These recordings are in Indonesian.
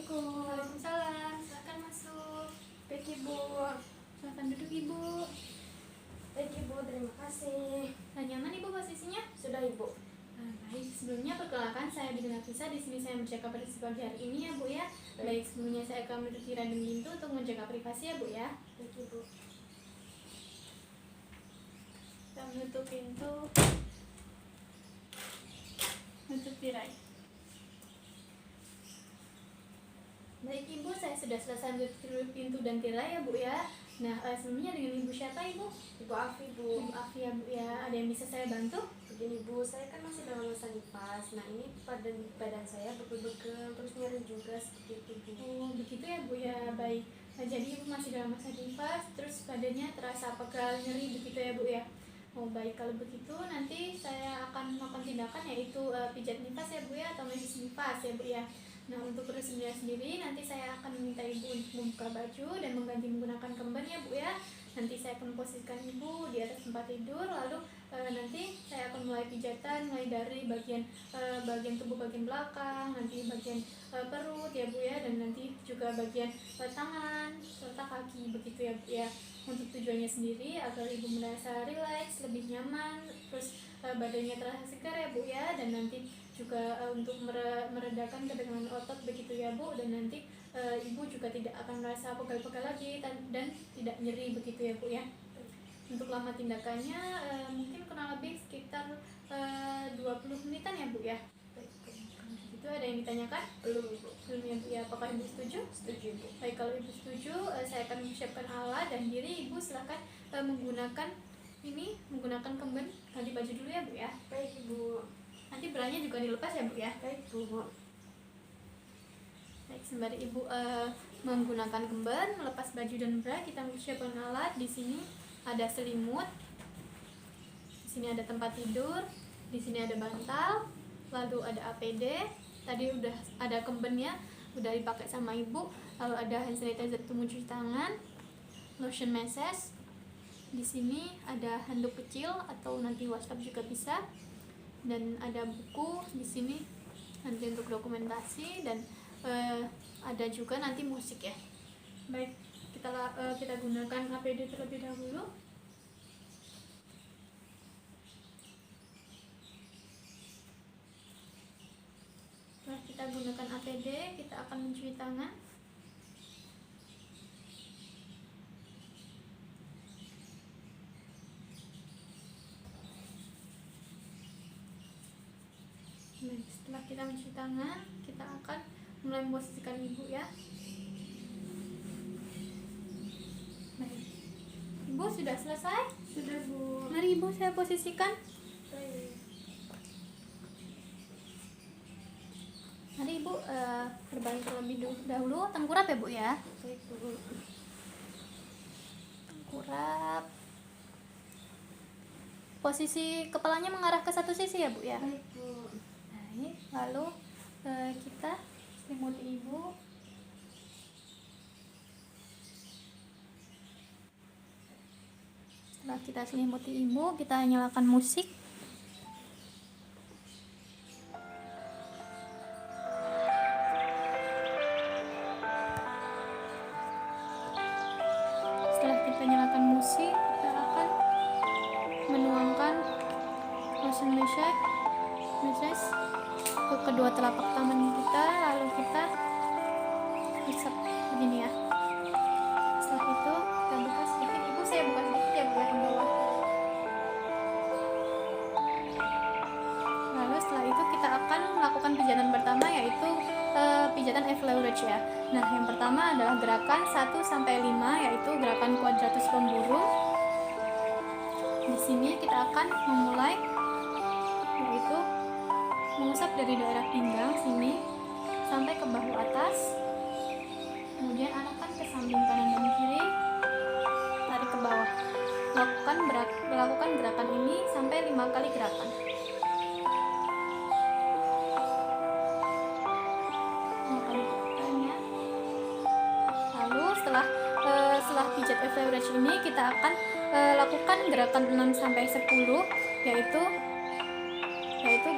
Assalamualaikum. Waalaikumsalam. Silakan masuk. Baik Ibu. Silakan duduk Ibu. Baik Ibu, terima kasih. Nyaman Ibu posisinya? Sudah Ibu. Baik, sebelumnya perkenalkan saya Bidana Fisa. Di sini saya menjaga privasi pagi hari ini ya Bu ya. Baik, sebelumnya saya akan menduduki random pintu untuk menjaga privasi ya Bu ya. Baik Ibu. Kita menutup pintu. Menutup tirai. Baik Ibu, saya sudah selesai menutup pintu dan tirai ya Bu ya. Nah, sebelumnya dengan Ibu siapa Ibu? Ibu Afi Bu. Ibu Afi ya Bu ya. Ada yang bisa saya bantu? Begini Bu, saya kan masih dalam masa nifas. Nah ini badan saya begel-begel, terus nyeri juga seperti itu Bu. Oh begitu ya Bu ya, baik. Nah, jadi Ibu masih dalam masa nifas, terus badannya terasa pegal, nyeri begitu ya Bu ya. Oh baik, kalau begitu nanti saya akan melakukan tindakan yaitu pijat nifas ya Bu ya, atau medis nifas ya Bu ya. Nah untuk prosesnya sendiri nanti saya akan meminta Ibu untuk membuka baju dan mengganti menggunakan kemben ya Bu ya. Nanti saya akan posisikan Ibu di atas tempat tidur, lalu nanti saya akan mulai pijatan mulai dari bagian tubuh bagian belakang, nanti bagian perut ya Bu ya, dan nanti juga bagian tangan serta kaki begitu ya Bu ya. Untuk tujuannya sendiri agar Ibu merasa rileks, lebih nyaman, terus badannya terasa segar ya Bu ya, dan nanti juga untuk meredakan ketegangan otot begitu ya Bu, dan nanti Ibu juga tidak akan merasa pegal-pegal lagi dan tidak nyeri begitu ya Bu ya. Untuk lama tindakannya mungkin kurang lebih sekitar 20 menitan ya Bu ya. Itu ada yang ditanyakan? Belum Ibu. Belum ya Bu ya. Apakah Ibu setuju? Setuju Ibu. Baik, kalau Ibu setuju saya akan mempersiapkan alat dan diri Ibu silakan menggunakan kemben, ganti baju dulu ya Bu ya. Baik Ibu. Nanti beranya juga dilepas ya Bu ya. Baik Bu. Baik, sembari Ibu menggunakan kemben, melepas baju dan bra, kita mempersiapkan alat. Di sini ada selimut, di sini ada tempat tidur, di sini ada bantal, lalu ada APD. Tadi udah ada kembennya, udah dipakai sama Ibu. Lalu ada hand sanitizer untuk mencuci tangan, lotion meses. Di sini ada handuk kecil atau nanti wastaf juga bisa. Dan ada buku di sini nanti untuk dokumentasi, dan ada juga nanti musik ya. Baik, kita gunakan APD terlebih dahulu. Setelah kita gunakan APD, kita akan mencuci tangan. Nah, setelah kita mencuci tangan, kita akan mulai memposisikan Ibu ya. Baik. Ibu sudah selesai? Sudah Bu. Mari Ibu saya posisikan. Baik. Mari Ibu berbalik terlebih dahulu, tengkurap ya Bu ya. Baik Bu. Tengkurap. Posisi kepalanya mengarah ke satu sisi ya Bu ya. Baik Bu. Baik, lalu kita selimuti Ibu. Setelah kita selimuti Ibu, kita nyalakan musik. Setelah kita nyalakan musik, kita akan menuangkan lotion meses ke kedua telapak tangan kita, lalu kita hisap begini ya. Setelah itu kita buka sedikit, Ibu saya buka sedikit ya Bu ya ke bawah. Lalu setelah itu kita akan melakukan pijatan pertama, yaitu pijatan leverage ya. Nah, yang pertama adalah gerakan 1 sampai 5, yaitu gerakan quadratus lumborum. Di sini kita akan memulai yaitu mengusap dari daerah pinggang sini sampai ke bahu atas, kemudian arahkan ke samping kanan dan kiri, tarik ke bawah. Lakukan gerakan ini sampai 5 kali gerakan. Lalu setelah pijat leverage ini kita akan lakukan gerakan 6 sampai 10, yaitu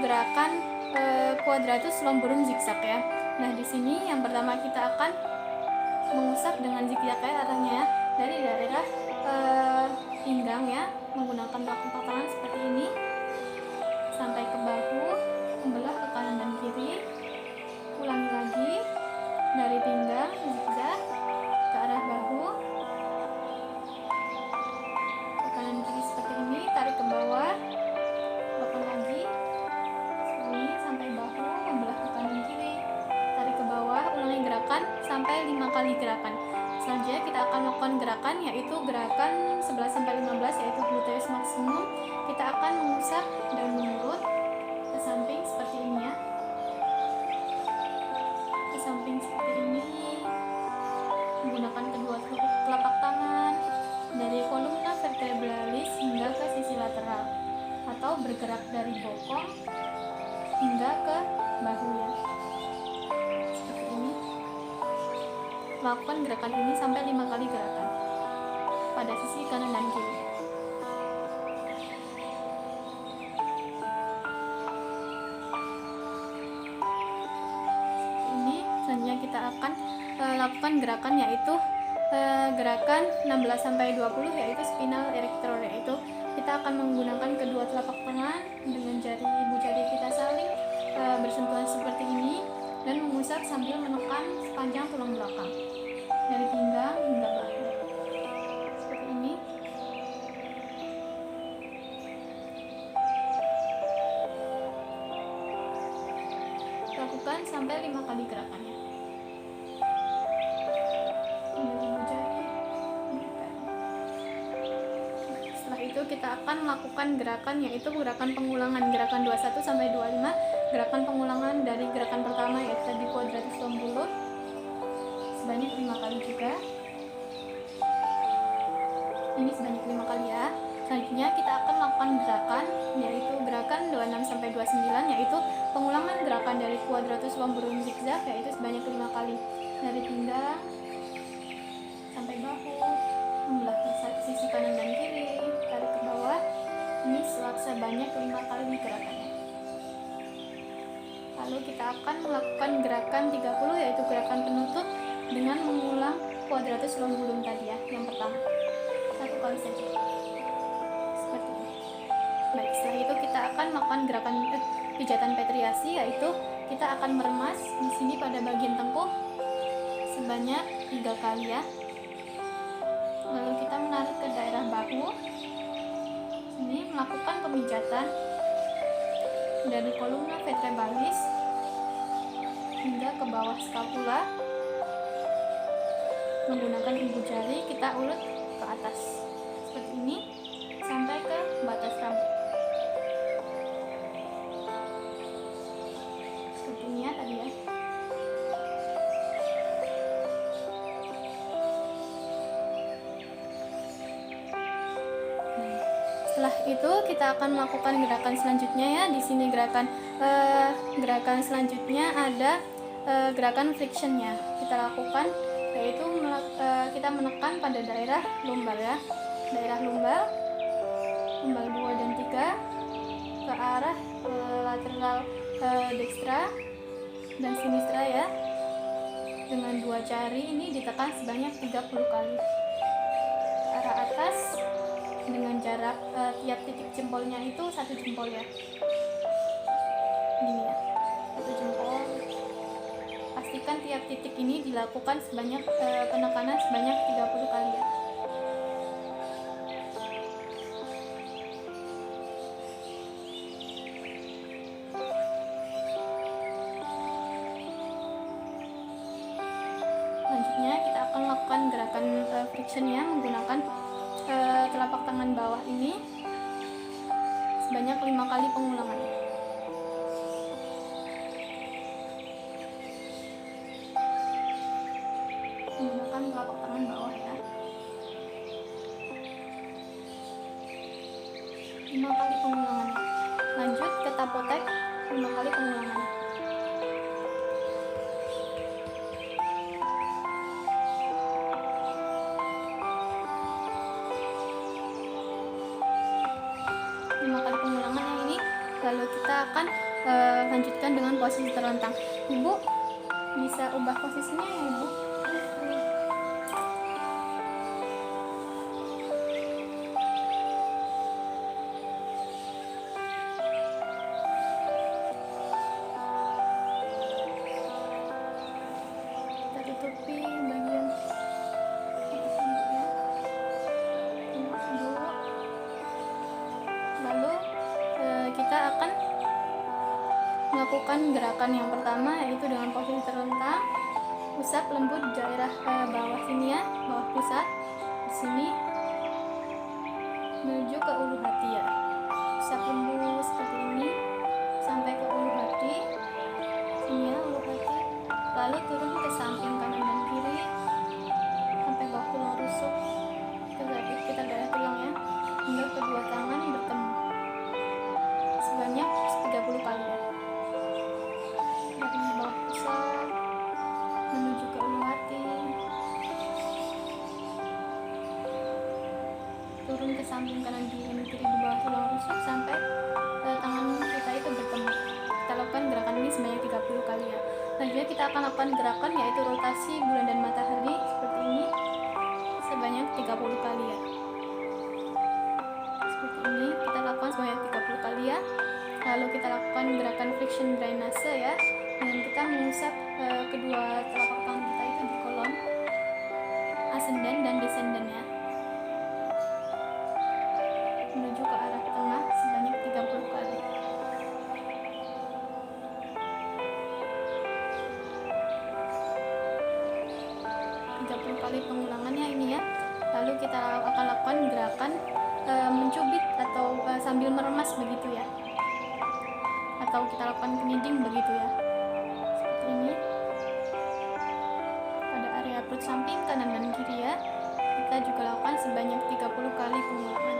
gerakan quadratus lumborum zigzag ya. Nah, di sini yang pertama kita akan mengusap dengan zigzag ya arahnya ya, dari daerah pinggang ya, menggunakan telapak tangan seperti ini sampai ke bahu, membelah ke kanan dan kiri. Ulangi lagi dari pinggang zigzag ke arah bahu, ke kanan kiri seperti ini, tarik ke bawah, lakukan lagi seperti ini sampai bahu, membelah ke kanan kiri, tarik ke bawah. Ulangi gerakan sampai 5 kali gerakan. Selanjutnya kita akan melakukan gerakan, yaitu gerakan 11-15, yaitu gluteus maximum. Kita akan mengusap dan mengurut ke samping seperti ini ya, ke samping seperti ini, menggunakan kedua telapak tangan dari kolumna vertebralis hingga ke sisi lateral, atau bergerak dari bokong hingga ke bahu ya, seperti ini. Lakukan gerakan ini sampai 5 kali gerakan pada sisi kanan dan kiri. Ini selanjutnya kita akan lakukan gerakan, yaitu gerakan 16-20, yaitu spinal erector, yaitu kita akan menggunakan kedua telapak tangan dengan ibu jari kita saling bersentuhan seperti ini dan mengusap sambil menekan sepanjang tulang belakang dari pinggang hingga bahu seperti ini. Lakukan sampai 5 kali gerakannya. Setelah itu kita akan melakukan gerakan, yaitu gerakan pengulangan, gerakan 21-25, gerakan pengulangan dari gerakan pertama yaitu tadi quadratus lumborum sebanyak 5 kali juga. Ini sebanyak 5 kali ya. Selanjutnya kita akan melakukan gerakan, yaitu gerakan 26-29, yaitu pengulangan gerakan dari quadratus lumborum zigzag, yaitu sebanyak 5 kali dari pinggang sampai bahu, membelah ke sisi kanan dan kiri, tarik ke bawah. Ini sebanyak 5 kali gerakannya. Lalu kita akan melakukan gerakan 30, yaitu gerakan penutup dengan mengulang quadratus lumborum tadi ya, yang pertama 1 kali saja seperti ini. Baik, setelah itu kita akan melakukan gerakan pijatan petriasi, yaitu kita akan meremas di sini pada bagian tengkuk sebanyak 3 kali ya. Lalu kita menarik ke daerah bahu, ini melakukan pemijatan dari kolumna vertebralis hingga ke bawah skapula. Menggunakan ibu jari kita urut ke atas seperti ini sampai ke batas rambut seperti ini ya tadi ya. Setelah itu kita akan melakukan gerakan selanjutnya ya. Di sini gerakan selanjutnya ada gerakan frictionnya kita lakukan, yaitu kita menekan pada daerah lumbar ya, daerah lumbar 2 dan 3 ke arah lateral dextra dan sinistra ya, dengan 2 jari ini ditekan sebanyak 30 kali ke arah atas dengan jarak tiap titik jempolnya itu 1 jempol ya, gini ya, 1 jempol. Pastikan tiap titik ini dilakukan sebanyak penekanan sebanyak 30 kali ya. Selanjutnya kita akan melakukan gerakan friction ya, menggunakan telapak tangan bawah ini sebanyak 5 kali pengulangan. Menggunakan telapak tangan bawah ya, 5 kali pengulangan. Lanjut ke tapotek 5 kali pengulangan. Lalu kita akan lanjutkan dengan posisi terlentang. Ibu bisa ubah posisinya ya ibu. Kita tutupi bagian atas rambutnya. Tunggu dulu. Lalu kita akan melakukan gerakan yang pertama, yaitu dengan posisi terlentang, usap lembut daerah bawah sini ya, bawah pusat di sini menuju ke ulu hati ya. Usap lembut seperti ini sampai ke ulu hati sini ya, ulu hati. Lalu turun ke samping kanan dan kiri sampai bawah tulang rusuk, kita daerah tulang ya, hingga kedua tangan bertemu sebanyak 30 kali ya. Dari bawah pusat menuju ke ulu hati, turun ke samping kanan dan kiri di bawah tulang rusuk sampai tangan kita itu bertemu. Kita lakukan gerakan ini sebanyak 30 kali ya. Selanjutnya kita akan lakukan gerakan yaitu rotasi bulan dan matahari seperti ini sebanyak 30 kali ya. Seperti ini kita lakukan sebanyak 30 kali ya. Lalu kita lakukan gerakan friction drainase ya, dengan kita mengusap kedua telapak tangan kita itu di kolom ascendant dan descendant ya, menuju ke arah tengah sebanyak 30 kali. Kali pengulangannya ini ya. Lalu kita akan lakukan gerakan mencubit atau sambil meremas begitu ya, atau kita lakukan kneading begitu ya, seperti ini pada area perut samping kanan dan kiri ya. Kita juga lakukan sebanyak 30 kali pengulangan.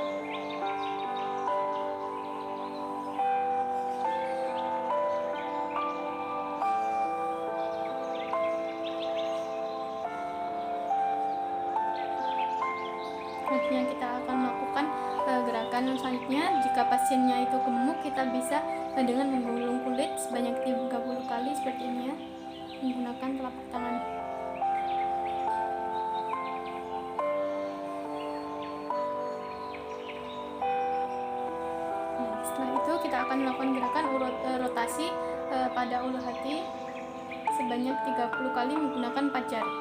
Selanjutnya kita akan melakukan gerakan selanjutnya. Jika pasiennya itu gemuk, kita bisa dengan menggulung kulit sebanyak 30 kali seperti ini ya, menggunakan telapak tangan. Nah, setelah itu kita akan melakukan gerakan rotasi pada ulu hati sebanyak 30 kali menggunakan 4 jari.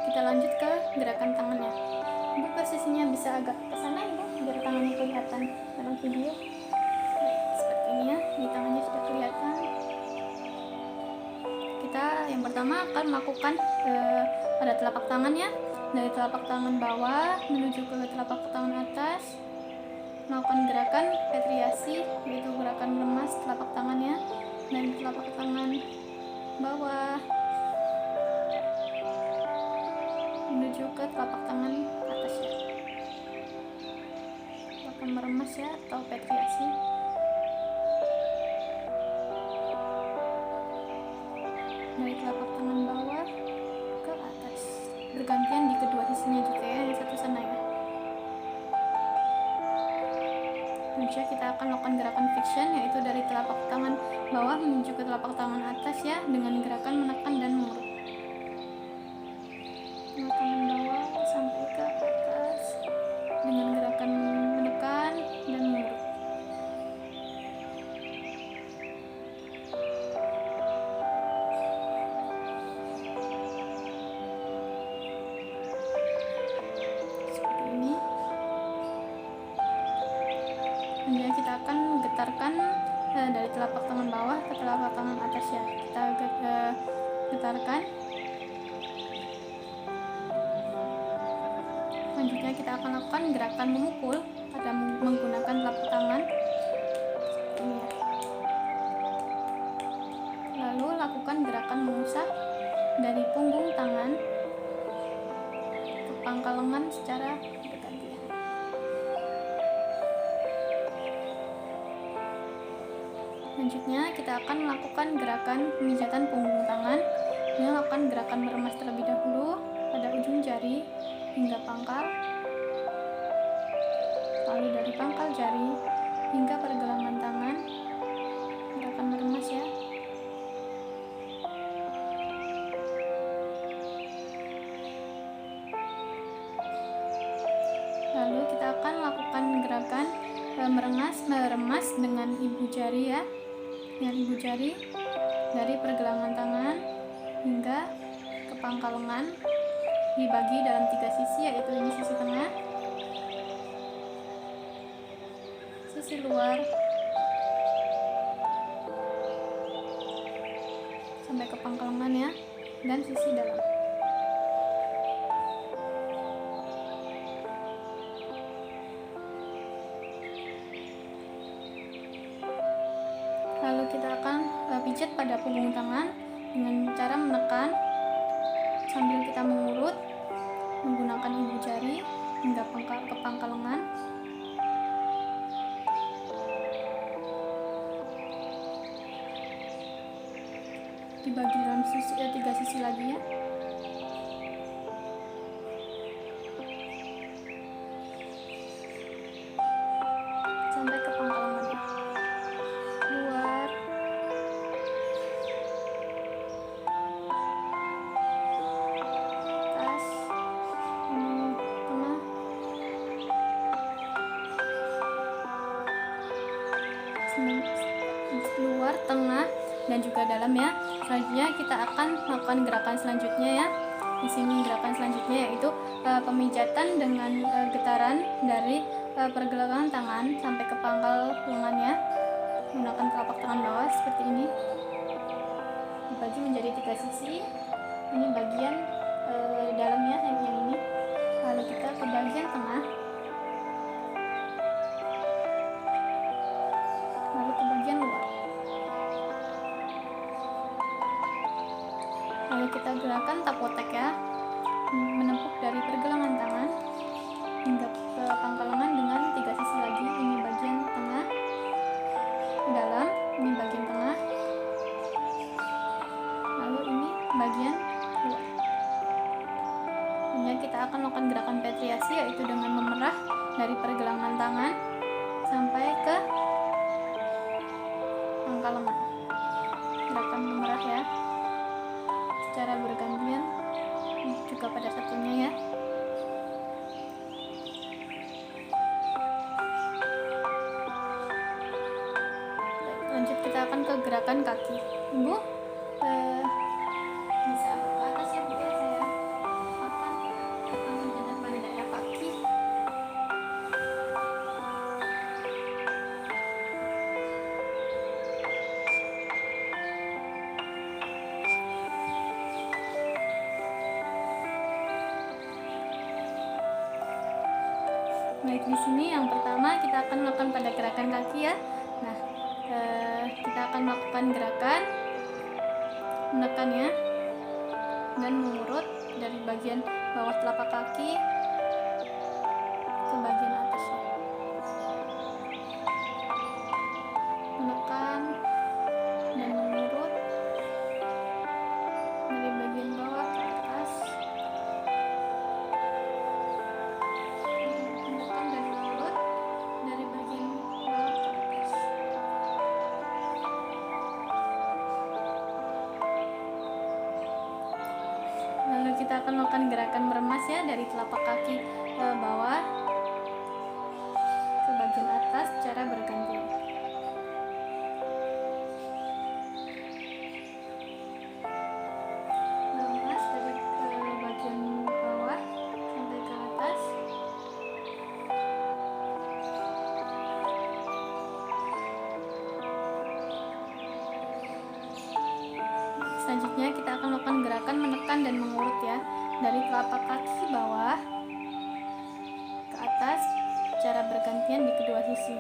Kita lanjut ke gerakan tangannya. Ibu posisinya bisa agak ke sana ibu, biar tangannya kelihatan dalam video. Baik, seperti ini ya, di tangannya sudah kelihatan. Kita yang pertama akan melakukan pada telapak tangan ya, dari telapak tangan bawah menuju ke telapak tangan atas, melakukan gerakan petriasi, yaitu gerakan lemas telapak tangannya dari telapak tangan bawah menuju ke telapak tangan atas ya, akan meremas ya, atau petriasi. Dari telapak tangan bawah ke atas, bergantian di kedua sisinya juga ya, yang satu sana ya. Selanjutnya kita akan melakukan gerakan friction, yaitu dari telapak tangan bawah menuju ke telapak tangan atas ya, dengan gerakan menekan dan mengurut. Tangan bawah sampai ke atas dengan gerakan menekan dan mengurut. Seperti ini. Kemudian kita akan getarkan dari telapak tangan bawah ke telapak tangan atas ya. Kita getarkan. Selanjutnya kita akan lakukan gerakan memukul pada menggunakan telapak tangan ini ya. Lalu lakukan gerakan mengusap dari punggung tangan ke pangkal lengan secara bergantian. Selanjutnya kita akan melakukan gerakan pemijatan punggung tangan. Ini lakukan gerakan meremas terlebih dahulu pada ujung jari hingga pangkal, lalu dari pangkal jari hingga pergelangan tangan. Gerakan meremas ya. Lalu kita akan lakukan gerakan meremas dengan ibu jari ya. Dengan ibu jari dari pergelangan tangan hingga ke pangkal lengan, dibagi dalam 3 sisi, yaitu ini sisi tengah, sisi luar, sampai ke pangkal lengan ya, dan sisi dalam. Lalu kita akan pijat pada punggung tangan dengan cara menekan sambil kita mengurut menggunakan ibu jari hingga ke pangkal lengan. Dibagi dalam 3 sisi lagi ya. Sampai ke pangkal lengan. Luar, atas, tengah, luar, tengah, dan juga dalam ya. Selanjutnya kita akan melakukan gerakan selanjutnya ya. Di sini gerakan selanjutnya yaitu pemijatan dengan getaran dari pergelangan tangan sampai ke pangkal lengan ya. Menggunakan telapak tangan bawah seperti ini. Dibagi menjadi 3 sisi. Ini bagian dalamnya yang ini. Lalu kita ke bagian tengah. Lalu ke bagian luar. Lalu kita gerakan tapotek ya, menempuk dari pergelangan tangan hingga ke pangkal lengan dengan 3 sisi lagi. Ini bagian tengah, dalam, ini bagian tengah, lalu ini bagian luar. Kemudian kita akan melakukan gerakan petriasi, yaitu dengan memerah dari pergelangan tangan sampai ke pangkal lengan. Gerakan memerah ya, secara bergantian juga pada satunya ya. Lanjut kita akan ke gerakan kaki. Ibu bisa ke atas ya Bu ya, saya akan menjadikan pada daerah kaki. Baik, di sini yang pertama kita akan melakukan pada gerakan kaki ya. Nah, kita akan melakukan gerakan menekan ya, dan mengurut dari bagian bawah telapak kaki ke bagian atasnya. Menekan dan mengurut dari bagian bawah ke atas. Menekan dan mengurut dari bagian bawah ke atas. Lalu kita akan melakukan gerakan meremas ya, dari telapak kaki ke bawah ke bagian atas secara bergantian. Meremas dari bagian bawah sampai ke atas. Selanjutnya kita akan melakukan gerakan menekan dan mengurut ya, dari telapak kaki bawah ke atas secara bergantian di kedua sisi.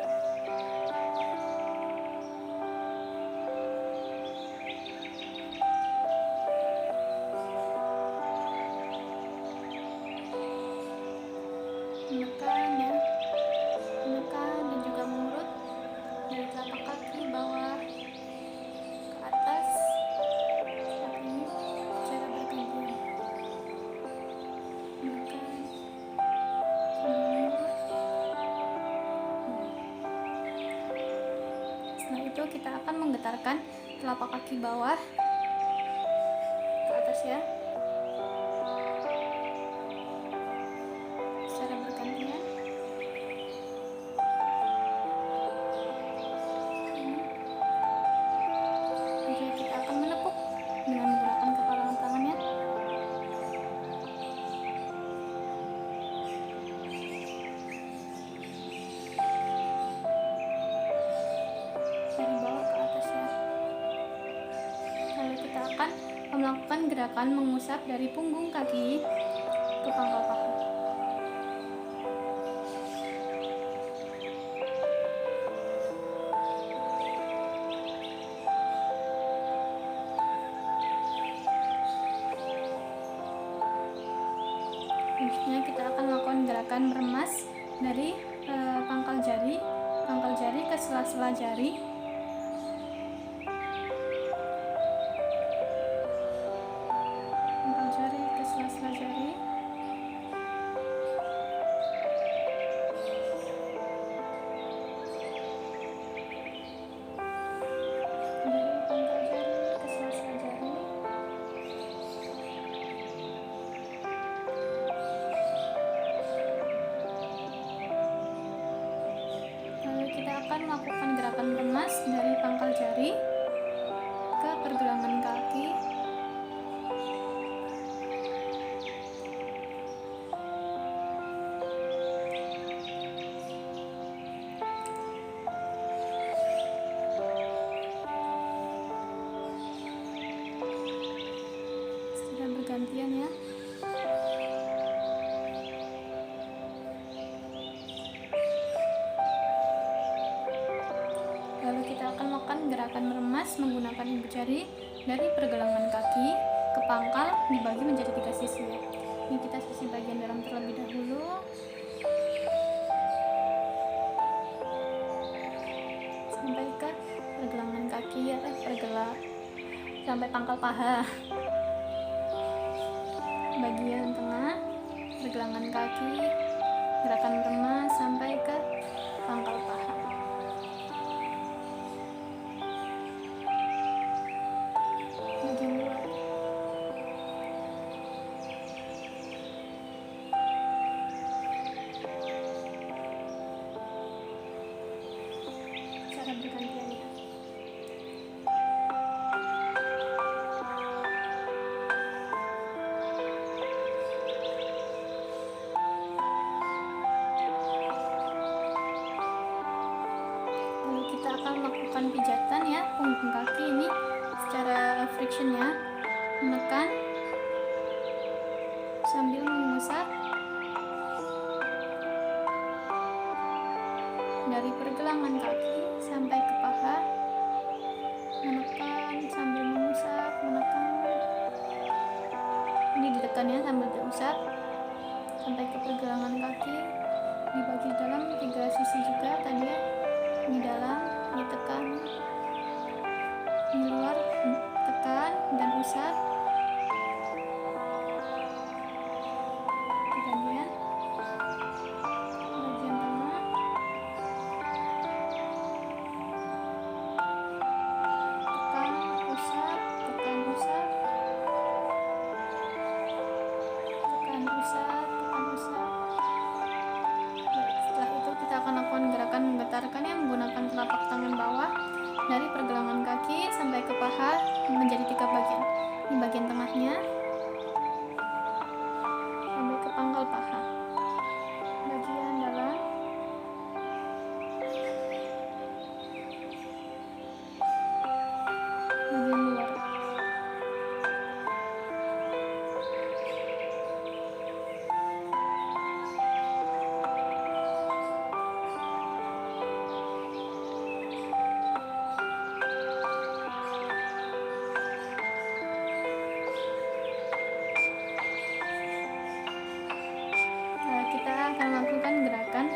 Menekan ya, menekan dan juga mengurut dari telapak kaki bawah ke atas seperti ini secara bergantian. Menekan sambil mengurut. lalu kita akan menggetarkan telapak kaki bawah ke atas ya, secara bergantian. Oke, kita akan menepuk dengan menggunakan kepalan tangannya. Dari bawah ke atas ya. Lalu kita akan melakukan gerakan mengusap dari punggung kaki ke pangkal paha. Selanjutnya kita akan melakukan gerakan meremas dari pangkal jari ke sela-sela jari. Pangkal jari ke sela-sela jari. Dari pangkal jari ke sela-sela jari. Lalu kita akan melakukan gerakan remas dari pangkal jari ke pergelangan kaki. Secara bergantian ya. Lalu kita akan melakukan gerakan meremas menggunakan ibu jari dari pergelangan kaki ke pangkal, dibagi menjadi 3 sisi ya. Ini kita sisi bagian dalam terlebih dahulu. Sampai ke pergelangan kaki ya, sampai pangkal paha. Bagian tengah pergelangan kaki, gerakan meremas sampai ke pangkal paha. Bagian luar. Cara bergantian ya. Lalu kita akan melakukan pijatan ya punggung kaki ini secara friction ya, menekan sambil mengusap dari pergelangan kaki sampai ke paha, menekan sambil mengusap, menekan, ini ditekan ya sambil diusap sampai ke pergelangan kaki, dibagi dalam 3 sisi juga tadi ya, ini dalam, ini tekan, ini luar, tekan dan usap. Kemudian bagian tengah, tekan, usap, tekan, usap, tekan, usap, tekan, usap. Baik, setelah itu kita akan lakukan gerakan menggetarkan yang menggunakan telapak tangan bawah dari pergelangan kaki sampai ke paha menjadi 3 bagian. Ini bagian tengahnya sampai ke pangkal paha. Bagian dalam, bagian luar. Kita akan melakukan gerakan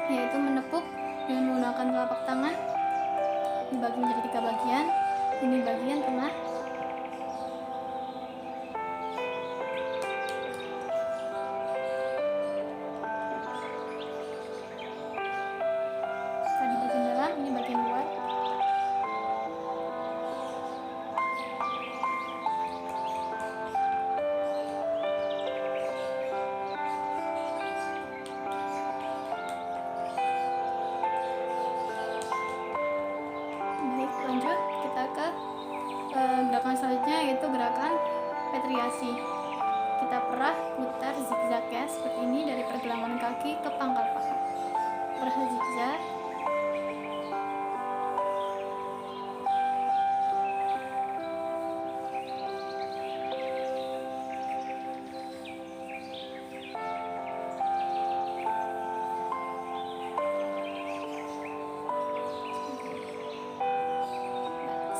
yaitu menepuk dengan menggunakan telapak tangan, dibagi menjadi 3 bagian. Ini bagian tengah, tadi bagian dalam, ini bagian luar. zigzag ya, seperti ini, dari pergelangan kaki ke pangkal paha. Berzigzag.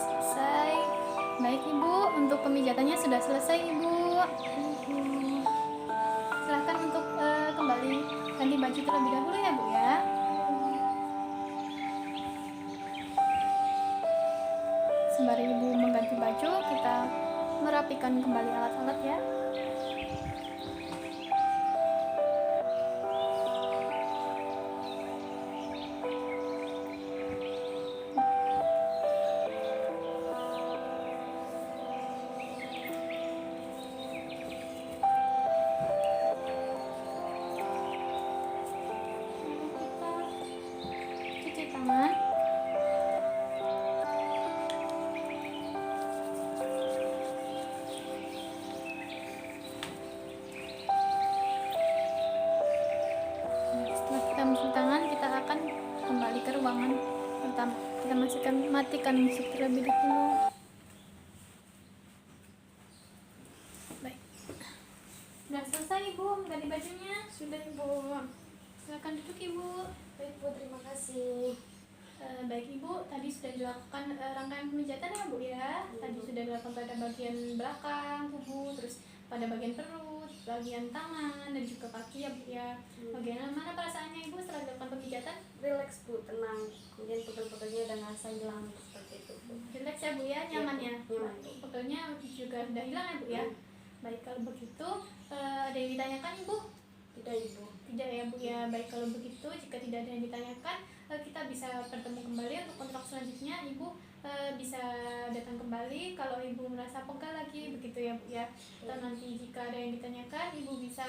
Selesai. Baik Ibu, untuk pemijatannya sudah selesai Ibu. Silahkan untuk kembali ganti baju terlebih dahulu ya Bu ya. Sembari Ibu mengganti baju, kita merapikan kembali alat-alat ya. Cuci tangan. Setelah kita mencuci tangan, kita akan kembali ke ruangan pertama. Kita matikan musik terlebih dahulu. Baik. Sudah selesai Ibu mengganti bajunya? Sudah Ibu. Silakan duduk Ibu. Baik Bu, terima kasih. Baik Ibu, tadi sudah dilakukan rangkaian pemijatan ya Bu ya. Tadi sudah dilakukan pada bagian belakang tubuh, terus pada bagian perut, bagian tangan, dan juga kaki ya Bu ya. Bagaimana perasaannya Ibu setelah dilakukan pemijatan? Relax Bu, tenang. Kemudian pegel-pegelnya udah nggak rasa hilang seperti itu Bu. Relax ya Bu ya, nyaman ya. Nyaman. Pegelnya juga sudah hilang ya Bu ya. Baik, kalau begitu ada yang ditanyakan Ibu? Tidak Ibu. Tidak ya Bu ya. Baik, kalau begitu jika tidak ada yang ditanyakan, kita bisa bertemu kembali untuk kontrak selanjutnya. Ibu bisa datang kembali kalau Ibu merasa pegal lagi, begitu ya Bu ya. Atau nanti jika ada yang ditanyakan, Ibu bisa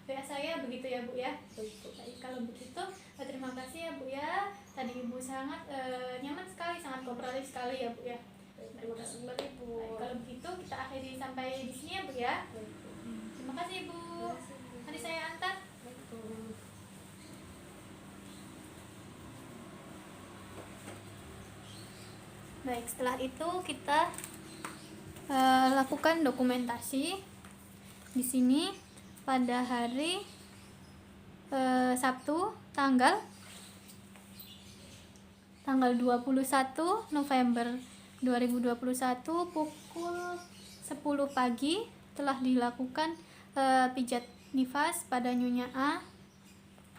WA saya, begitu ya Bu ya. Baik, kalau begitu terima kasih ya Bu ya. Tadi Ibu sangat nyaman sekali, sangat kooperatif sekali ya Bu ya. Terima kasih kembali Bu. Baik, kalau begitu kita akhiri sampai di sini ya Bu ya. Terima kasih Ibu. Nanti saya antar. Baik, setelah itu kita lakukan dokumentasi di sini pada hari Sabtu tanggal 21 November 2021 pukul 10 pagi telah dilakukan pijat nifas pada Nyonya A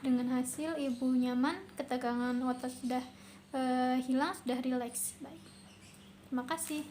dengan hasil Ibu nyaman, ketegangan otot sudah hilang, sudah rileks. Baik. Terima kasih.